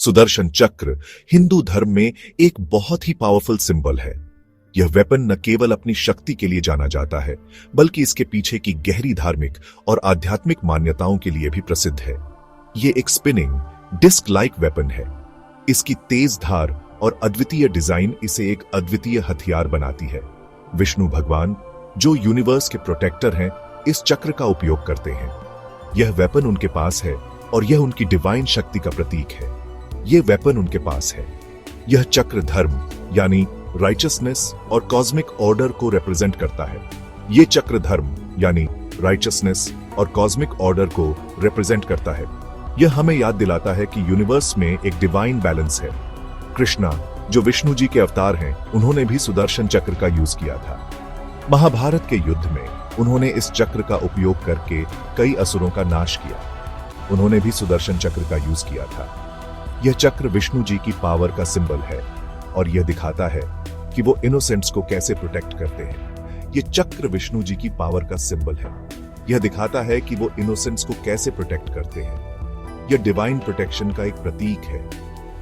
सुदर्शन चक्र हिंदू धर्म में एक बहुत ही पावरफुल सिंबल है। यह वेपन न केवल अपनी शक्ति के लिए जाना जाता है, बल्कि इसके पीछे की गहरी धार्मिक और आध्यात्मिक मान्यताओं के लिए भी प्रसिद्ध है। यह एक स्पिनिंग डिस्क लाइक वेपन है। इसकी तेज धार और अद्वितीय डिजाइन इसे एक अद्वितीय हथियार बनाती है। विष्णु भगवान, जो यूनिवर्स के प्रोटेक्टर हैं, इस चक्र का उपयोग करते हैं। यह वेपन उनके पास है और यह उनकी डिवाइन शक्ति का प्रतीक है। यह वेपन उनके पास है। यह चक्र धर्म यानी राइचसनेस और कॉस्मिक ऑर्डर को रिप्रेजेंट करता है। यह चक्र धर्म यानी राइचसनेस और कॉस्मिक ऑर्डर को रिप्रेजेंट करता है। यह हमें याद दिलाता है कि यूनिवर्स में एक डिवाइन बैलेंस है। कृष्णा, जो विष्णु जी के अवतार हैं, उन्होंने भी सुदर्शन चक्र का यूज किया था। महाभारत के युद्ध में उन्होंने इस चक्र का उपयोग करके कई असुरों का नाश किया। उन्होंने भी सुदर्शन चक्र का यूज किया था। यह चक्र विष्णु जी की पावर का सिंबल है और यह दिखाता है कि वो इनोसेंट्स को कैसे प्रोटेक्ट करते हैं। यह चक्र विष्णु जी की पावर का सिंबल है। यह दिखाता है कि वो इनोसेंट्स को कैसे प्रोटेक्ट करते हैं। यह डिवाइन प्रोटेक्शन का एक प्रतीक है।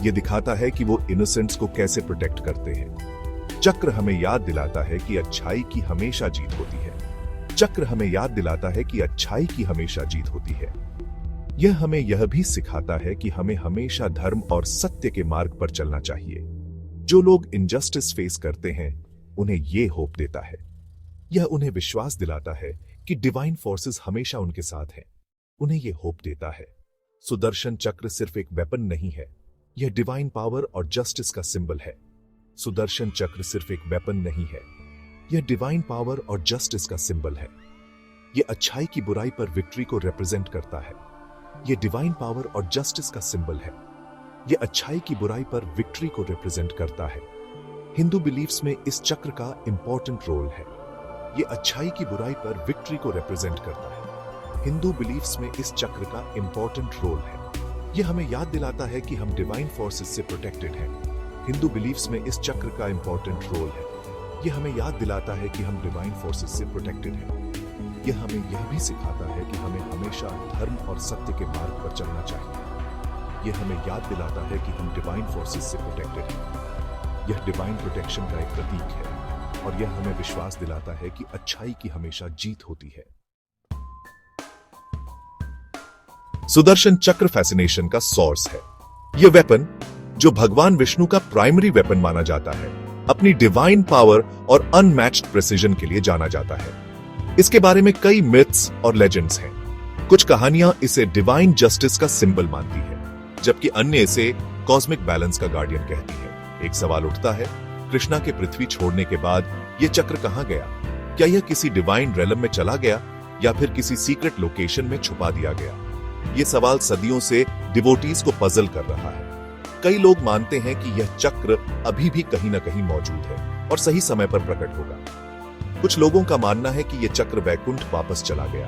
यह दिखाता है कि वो इनोसेंट्स को कैसे प्रोटेक्ट करते हैं। चक्र हमें याद दिलाता है कि अच्छाई की हमेशा जीत होती है। चक्र हमें याद दिलाता है कि अच्छाई की हमेशा जीत होती है। यह हमें यह भी सिखाता है कि हमें हमेशा धर्म और सत्य के मार्ग पर चलना चाहिए। जो लोग इनजस्टिस फेस करते हैं, उन्हें यह होप देता है। यह उन्हें विश्वास दिलाता है कि डिवाइन फोर्सेस हमेशा उनके साथ हैं। उन्हें यह होप देता है। सुदर्शन चक्र सिर्फ एक वेपन नहीं है, यह डिवाइन पावर और जस्टिस का सिंबल है। सुदर्शन चक्र सिर्फ एक वेपन नहीं है, यह डिवाइन पावर और जस्टिस का सिंबल है। यह अच्छाई की बुराई पर विक्ट्री को रिप्रेजेंट करता है। यह डिवाइन पावर और जस्टिस का सिंबल है। यह अच्छाई की बुराई पर विक्ट्री को रिप्रेजेंट करता है। हिंदू बिलीफ्स में इस चक्र का इंपॉर्टेंट रोल है। यह अच्छाई की बुराई पर विक्ट्री को रिप्रेजेंट करता है। हिंदू बिलीफ्स में इस चक्र का इंपॉर्टेंट रोल है। यह हमें याद दिलाता है कि हम डिवाइन फोर्सेस से प्रोटेक्टेड हैं। हिंदू बिलीफ्स में इस चक्र का इंपॉर्टेंट रोल है। यह हमें याद दिलाता है कि हम डिवाइन फोर्सेस से प्रोटेक्टेड हैं। यह हमें यह भी सिखाता है कि हमें हमेशा धर्म और सत्य के मार्ग पर चलना चाहिए। यह हमें याद दिलाता है कि हम डिवाइन फोर्सेस से प्रोटेक्टेड हैं। यह डिवाइन प्रोटेक्शन का एक प्रतीक है और यह हमें विश्वास दिलाता है कि अच्छाई की हमेशा जीत होती है। सुदर्शन चक्र फैसिनेशन का सोर्स है। यह वेपन, जो भगवान विष्णु का प्राइमरी वेपन माना जाता है, अपनी डिवाइन पावर और अनमैच्ड प्रिसीजन के लिए जाना जाता है। इसके बारे में कई मिथ्स और लेजेंड्स हैं। कुछ कहानियां इसे डिवाइन जस्टिस का सिंबल मानती है, जबकि अन्य इसे कॉस्मिक बैलेंस का गार्डियन कहती है। एक सवाल उठता है, कृष्णा के पृथ्वी छोड़ने के बाद यह चक्र कहां गया? क्या यह किसी डिवाइन रेलम में चला गया या फिर किसी सीक्रेट लोकेशन में छुपा दिया गया? यह सवाल सदियों से डिवोटीज को पजल कर रहा है। कई लोग मानते हैं कि यह चक्र अभी भी कहीं न कहीं मौजूद है और सही समय पर प्रकट होगा। कुछ लोगों का मानना है कि यह चक्र वैकुंठ वापस चला गया।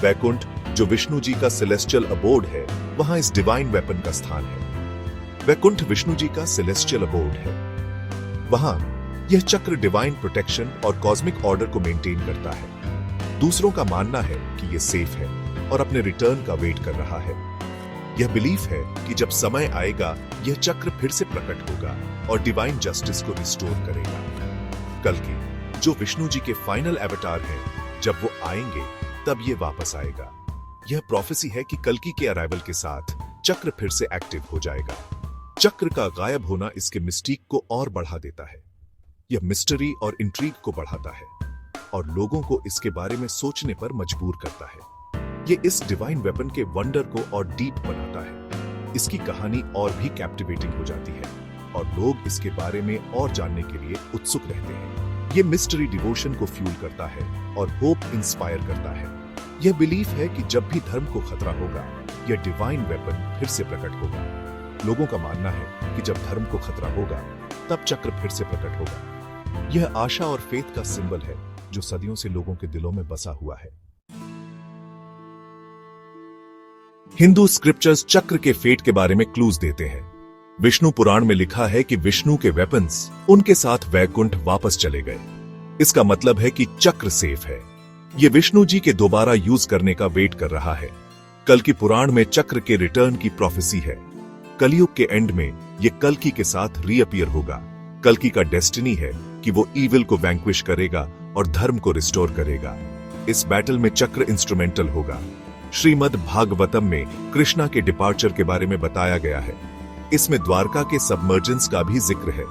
वैकुंठ, जो विष्णु जी का सेलेस्टियल अबोर्ड है, वहां इस डिवाइन वेपन का स्थान है। वैकुंठ विष्णु जी का सेलेस्टियल अबोर्ड है। वहां यह चक्र डिवाइन प्रोटेक्शन और कॉस्मिक ऑर्डर को मेंटेन करता है। दूसरों का मानना है कि यह सेफ है और अपने रिटर्न का वेट कर रहा है। यह बिलीफ है कि जब समय आएगा, यह चक्र फिर से प्रकट होगा और डिवाइन जस्टिस को रिस्टोर करेगा। कल्कि, जो विष्णु जी के फाइनल एवतार हैं, जब वो आएंगे तब ये वापस आएगा। यह प्रोफेसी है कि कल्कि के अराइवल के साथ चक्र फिर से एक्टिव हो जाएगा। चक्र का गायब होना इसके मिस्टीक को और बढ़ा देता है। यह मिस्ट्री और इंट्रीग को बढ़ाता है और लोगों को इसके बारे में सोचने पर मजबूर करता है। ये इस डिवाइन वेपन के वंडर को और डीप बनाता है। इसकी कहानी और भी कैप्टिवेटिंग हो जाती है और लोग इसके बारे में और जानने के लिए उत्सुक रहते हैं। ये मिस्ट्री डिवोशन को फ्यूल करता है और होप इंस्पायर करता है। यह बिलीफ है कि जब भी धर्म को खतरा होगा, यह डिवाइन वेपन फिर से प्रकट होगा। लोगों का मानना है कि जब धर्म को खतरा होगा, तब चक्र फिर से प्रकट होगा। यह आशा और फेथ का सिंबल है, जो सदियों से लोगों के दिलों में बसा हुआ है। हिंदू स्क्रिप्चर्स चक्र के फेट के बारे में क्लूज देते हैं। विष्णु पुराण में लिखा है कि विष्णु के वेपन्स उनके साथ वैकुंठ वापस चले गए। इसका मतलब है कि चक्र सेफ है। यह विष्णु जी के दोबारा यूज करने का वेट कर रहा है। कल्कि पुराण में चक्र के रिटर्न की प्रोफेसी है। कलयुग के एंड में ये कल्कि के साथ रीअपियर होगा। कल्कि का डेस्टिनी है कि वो ईविल को वैंक्विश करेगा और धर्म को रिस्टोर करेगा। इस बैटल में चक्र इंस्ट्रूमेंटल होगा। श्रीमद् भागवतम में कृष्णा के डिपार्चर के बारे में बताया गया है। इसमें द्वारका के सबमर्जेंस का भी जिक्र है।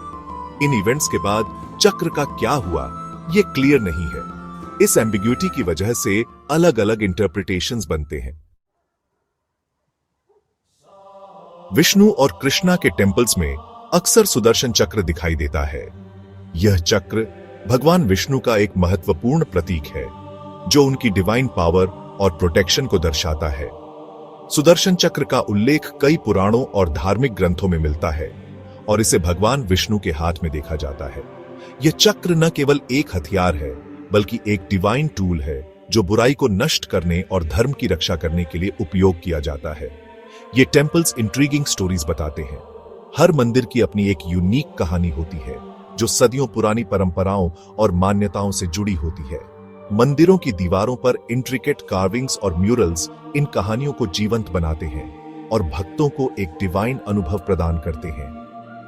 इन इवेंट्स के बाद चक्र का क्या हुआ ये क्लियर नहीं है। इस एम्बिग्यूटी की वजह से अलग अलग इंटरप्रिटेशंस बनते हैं। विष्णु और कृष्णा के टेम्पल्स में अक्सर सुदर्शन चक्र दिखाई देता है। यह चक्र भगवान विष्णु का एक महत्वपूर्ण प्रतीक है जो उनकी डिवाइन पावर और प्रोटेक्शन को दर्शाता है। सुदर्शन चक्र का उल्लेख कई पुराणों और धार्मिक ग्रंथों में मिलता है और इसे भगवान विष्णु के हाथ में देखा जाता है। यह चक्र न केवल एक हथियार है बल्कि एक डिवाइन टूल है जो बुराई को नष्ट करने और धर्म की रक्षा करने के लिए उपयोग किया जाता है। ये टेम्पल्स इंट्रीगिंग स्टोरीज बताते हैं। हर मंदिर की अपनी एक यूनिक कहानी होती है जो सदियों पुरानी परंपराओं और मान्यताओं से जुड़ी होती है। मंदिरों की दीवारों पर इंट्रिकेट कार्विंग्स और म्यूरल्स इन कहानियों को जीवंत बनाते हैं और भक्तों को एक डिवाइन अनुभव प्रदान करते हैं।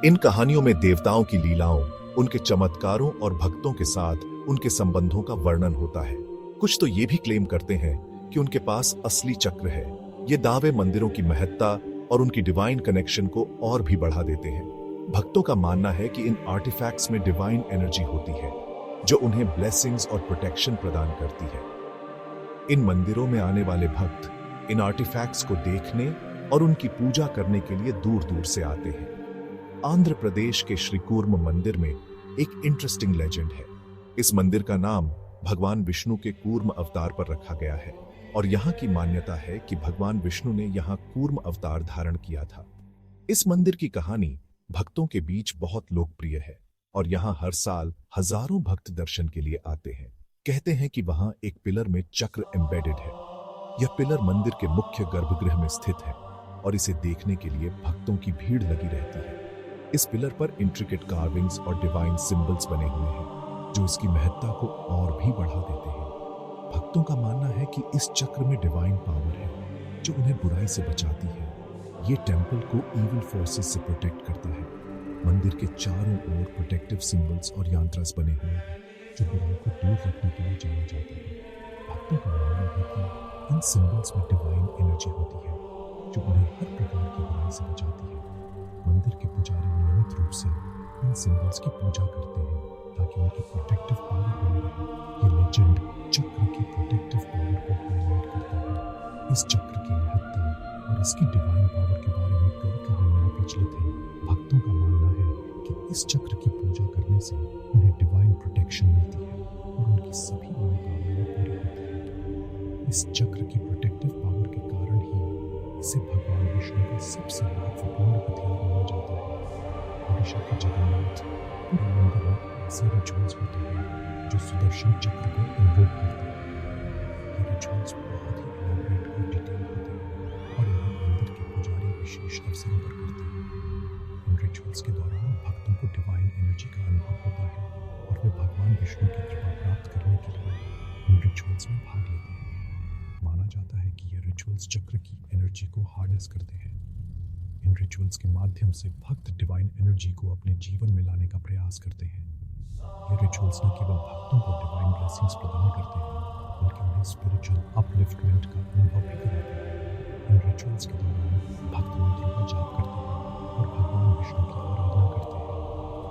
इन कहानियों में देवताओं की लीलाओं, उनके चमत्कारों और भक्तों के साथ उनके संबंधों का वर्णन होता है। कुछ तो ये भी क्लेम करते हैं कि उनके पास असली चक्र है। ये दावे मंदिरों की महत्ता और उनकी डिवाइन कनेक्शन को और भी बढ़ा देते हैं। भक्तों का मानना है कि इन आर्टिफैक्ट्स में डिवाइन एनर्जी होती है जो उन्हें ब्लेसिंग्स और प्रोटेक्शन प्रदान करती है। इन मंदिरों में आने वाले भक्त इन आर्टिफैक्ट्स को देखने और उनकी पूजा करने के लिए दूर दूर से आते हैं। आंध्र प्रदेश के श्री कूर्म मंदिर में एक इंटरेस्टिंग लेजेंड है। इस मंदिर का नाम भगवान विष्णु के कूर्म अवतार पर रखा गया है और यहाँ की मान्यता है कि भगवान विष्णु ने यहाँ कूर्म अवतार धारण किया था। इस मंदिर की कहानी भक्तों के बीच बहुत लोकप्रिय है और यहाँ हर साल हजारों भक्त दर्शन के लिए आते हैं। कहते हैं कि वहाँ एक पिलर में चक्र एम्बेडेड है। यह पिलर मंदिर के मुख्य गर्भगृह में स्थित है और इसे देखने के लिए भक्तों की भीड़ लगी रहती है। इस पिलर पर इंट्रिकेट कार्विंग्स और डिवाइन सिंबल्स बने हुए हैं जो इसकी महत्ता को और भी बढ़ा देते हैं। भक्तों का मानना है कि इस चक्र में डिवाइन पावर है जो उन्हें बुराई से बचाती है। ये टेंपल को इविल फोर्सेस से प्रोटेक्ट करता है। मंदिर के चारों ओर प्रोटेक्टिव सिंबल्स और यांत्रास बने हुए हैं जो बुराई को दूर रखने के लिए जाने जाते हैं। भक्तों का मानना है कि इन सिंबल्स में डिवाइन एनर्जी होती है जो उन्हें हर प्रकार की बुराई से बचाती है। मंदिर के पुजारी नियमित रूप से इन सिंबल्स की पूजा करते हैं ताकि उनकी प्रोटेक्टिव पावर बनी रहे। ये लेजेंड चक्र की प्रोटेक्टिव पावर को हाईलाइट करता है। इस चक्र की महत्ता और इसकी डिवाइन पावर के बारे में कई कहानियां प्रचलित हैं। भक्तों का मानना है कि इस चक्र की पूजा करने से उन्हें डिवाइन प्रोटेक्शन मिलती है और उनकी सभी मनोकामनाएं पूरी होती हैं। इस चक्र की प्रोटेक्टिव पावर के कारण ही इसे भगवान विष्णु का सबसे महत्वपूर्ण हथियार माना जाता है। ओडिशा के जगन्नाथ पूरे मंदिर में ऐसे रिचुअल्स होते हैं जो सुदर्शन चक्र को इन्वोक करते हैं। ये रिचुअल्स बहुत ही एलाबोरेट और डिटेल होते हैं और इन्हें मंदिर के पुजारी विशेष अवसरों पर करते हैं। इन रिचुअल्स के दौरान भक्तों को डिवाइन एनर्जी का अनुभव होता है और वे भगवान विष्णु की कृपा प्राप्त करने के लिए इन रिचुअल्स में भाग लेते हैं। माना जाता है कि ये रिचुअल्स चक्र की एनर्जी को हार्नेस करते हैं। इन रिचुअल्स के माध्यम से भक्त डिवाइन एनर्जी को अपने जीवन में लाने का प्रयास करते हैं। ये रिचुअल्स न केवल भक्तों को डिवाइन ब्लेसिंग्स प्रदान करते हैं बल्कि उन्हें स्पिरिचुअल अपलिफ्टमेंट का अनुभव भी कराते हैं। इन रिचुअल्स के दौरान भक्त मंत्रों का जाप करते हैं और भगवान विष्णु की आराधना करते हैं।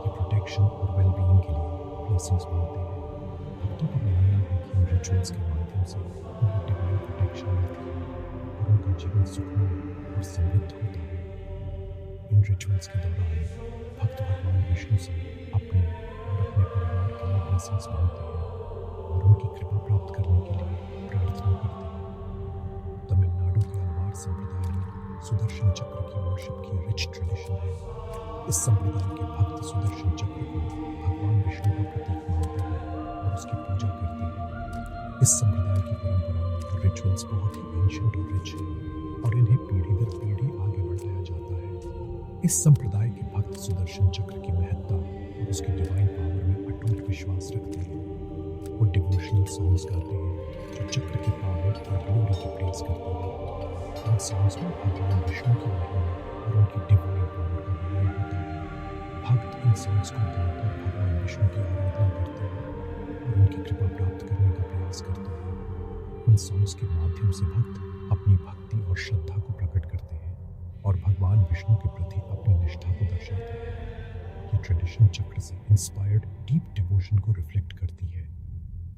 ये प्रोटेक्शन और वेलबीइंग के लिए ब्लेसिंग्स मांगते हैं। भक्तों का मानना है कि इन रिचुअल्स के माध्यम से उन्हें डिवाइन प्रोटेक्शन मिलती है और उनका जीवन सुखमय और समृद्ध होता है। इन रिचुअल्स के दौरान भक्त भगवान विष्णु से अपने और अपने परिवार के लिए ब्लेसिंग्स मांगते हैं और उनकी कृपा प्राप्त करने के लिए प्रार्थना करते हैं। तमिलनाडु के अलवार संप्रदाय में सुदर्शन चक्र की वर्शिप की रिच ट्रेडिशन है। इस संप्रदाय के भक्त सुदर्शन चक्र को भगवान विष्णु का प्रतीक मानते हैं और उसकी पूजा करते हैं। इस संप्रदाय की परंपराएं और रिचुअल्स बहुत ही एंशिएंट और रिच हैं और इन्हें पीढ़ी दर पीढ़ी आगे बढ़ाया जाता है। इस संप्रदाय के भक्त सुदर्शन चक्र की महत्ता और उसकी डिवाइन पावर में अटूट विश्वास रखते हैं। वो डिवोशनल सॉन्ग्स गाते हैं जो चक्र की पावर और ग्लोरी की प्रेज करते हैं। इन सॉन्ग्स में भगवान विष्णु की महिमा और उनकी डिवाइन पावर का वर्णन होता है। भक्त इन सॉन्ग्स को गाकर भगवान विष्णु की आराधना करते हैं और उनकी कृपा प्राप्त करने का प्रयास करते हैं। इन सॉन्ग्स के माध्यम से भक्त अपनी भक्ति और श्रद्धा को प्रकट करते हैं और भगवान विष्णु के प्रति अपनी निष्ठा को दर्शाते हैं। ये ट्रेडिशन चक्र से इंस्पायर्ड डीप डिवोशन को रिफ्लेक्ट करती है।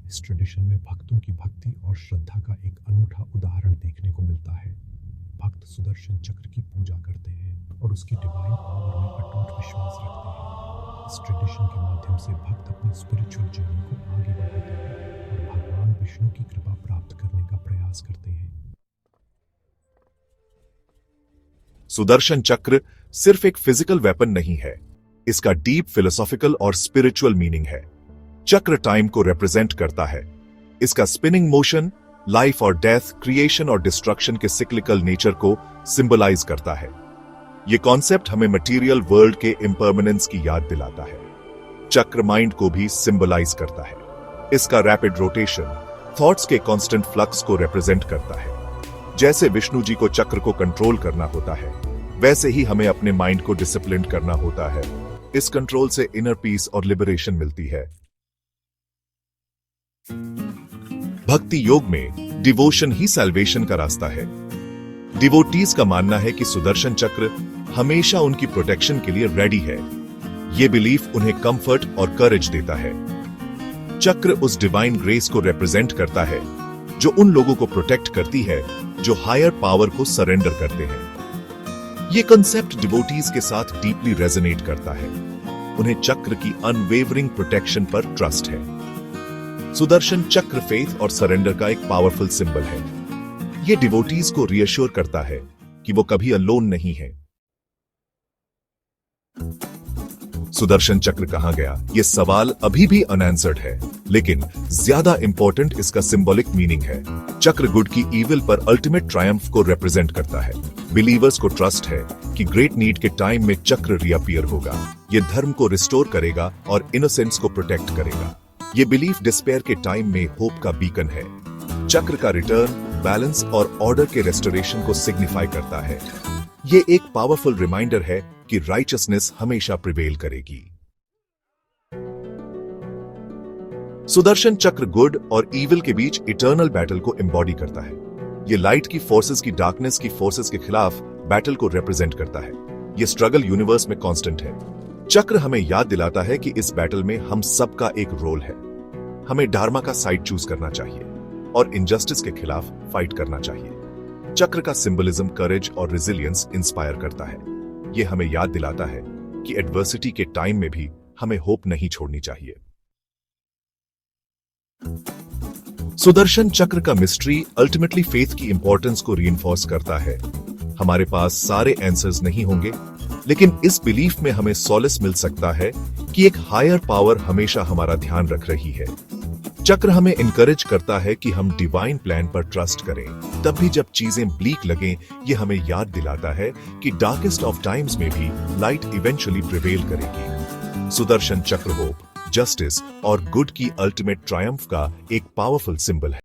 इस ट्रेडिशन में भक्तों की भक्ति और श्रद्धा का एक अनूठा उदाहरण देखने को मिलता है। भक्त सुदर्शन चक्र की पूजा करते हैं और उसकी डिवाइन पावर में अटूट विश्वास रखते हैं। इस ट्रेडिशन के माध्यम से भक्त अपनी स्पिरिचुअल जर्नी को आगे बढ़ाते हैं और भगवान विष्णु की कृपा प्राप्त करने का प्रयास करते हैं। सुदर्शन चक्र सिर्फ एक फिजिकल वेपन नहीं है, इसका डीप फिलोसॉफिकल और स्पिरिचुअल मीनिंग है। चक्र टाइम को रिप्रेजेंट करता है। इसका स्पिनिंग मोशन लाइफ और डेथ, क्रिएशन और डिस्ट्रक्शन के सिक्लिकल नेचर को सिंबलाइज करता है। यह कॉन्सेप्ट हमें मटेरियल वर्ल्ड के इम्परमानेंस की याद दिलाता है। चक्र माइंड को भी सिंबलाइज करता है। इसका रैपिड रोटेशन थॉट्स के कांस्टेंट फ्लक्स को रिप्रेजेंट करता है। जैसे विष्णु जी को चक्र को कंट्रोल करना होता है, वैसे ही हमें अपने माइंड को डिसिप्लिन करना होता है। इस कंट्रोल से इनर पीस और लिबरेशन मिलती है। भक्ति योग में डिवोशन ही सैल्वेशन का रास्ता है। डिवोटीज का मानना है कि सुदर्शन चक्र हमेशा उनकी प्रोटेक्शन के लिए रेडी है। यह बिलीफ उन्हें कंफर्ट और करेज देता है। चक्र उस डिवाइन ग्रेस को रिप्रेजेंट करता है जो उन लोगों को प्रोटेक्ट करती है जो हायर पावर को सरेंडर करते हैं। यह कंसेप्ट डिवोटीज के साथ डीपली रेजोनेट करता है। उन्हें चक्र की अनवेवरिंग प्रोटेक्शन पर ट्रस्ट है। सुदर्शन चक्र फेथ और सरेंडर का एक पावरफुल सिंबल है। यह डिवोटीज को रियश्योर करता है कि वो कभी अलोन नहीं है। सुदर्शन चक्र कहां गया, यह सवाल अभी भी अनआंसर्ड है, लेकिन ज्यादा इंपॉर्टेंट इसका सिंबॉलिक मीनिंग है। चक्र गुड की इविल पर अल्टीमेट ट्रायम्फ को रिप्रेजेंट करता है। बिलीवर्स को ट्रस्ट है कि ग्रेट नीड के टाइम में चक्र रिअपियर होगा। यह धर्म को रिस्टोर करेगा और इनोसेंस को प्रोटेक्ट करेगा। ये बिलीफ डिस्पेयर के टाइम में होप का बीकन है। चक्र का रिटर्न बैलेंस और ऑर्डर के रेस्टोरेशन को सिग्निफाई करता है। ये एक पावरफुल रिमाइंडर है कि राइचसनेस हमेशा प्रिवेल करेगी। सुदर्शन चक्र गुड और इविल के बीच इटर्नल बैटल को एम्बॉडी करता है। ये लाइट की फोर्सेस की डार्कनेस की फोर्सेस के खिलाफ बैटल को रिप्रेजेंट करता है। ये स्ट्रगल यूनिवर्स में कांस्टेंट है। चक्र हमें याद दिलाता है कि इस बैटल में हम सबका एक रोल है। हमें डार्मा का साइड चूज करना चाहिए और इनजस्टिस के खिलाफ फाइट करना चाहिए। चक्र का सिंबलिज्म करेज और रेजिलियंस इंस्पायर करता है। यह हमें याद दिलाता है कि एडवर्सिटी के टाइम में भी हमें होप नहीं छोड़नी चाहिए। सुदर्शन चक्र का मिस्ट्री अल्टीमेटली फेथ की इंपॉर्टेंस को रीइंफोर्स करता है। हमारे पास सारे आंसर्स नहीं होंगे, लेकिन इस बिलीफ में हमें सॉलिस मिल सकता है कि एक हायर पावर हमेशा हमारा ध्यान रख रही है। चक्र हमें इनकरेज करता है कि हम डिवाइन प्लान पर ट्रस्ट करें, तब भी जब चीजें ब्लीक लगें। ये हमें याद दिलाता है कि डार्केस्ट ऑफ टाइम्स में भी लाइट इवेंचुअली प्रिवेल करेगी। सुदर्शन चक्र होप, जस्टिस और गुड की अल्टीमेट ट्रायम्फ का एक पावरफुल सिंबल है।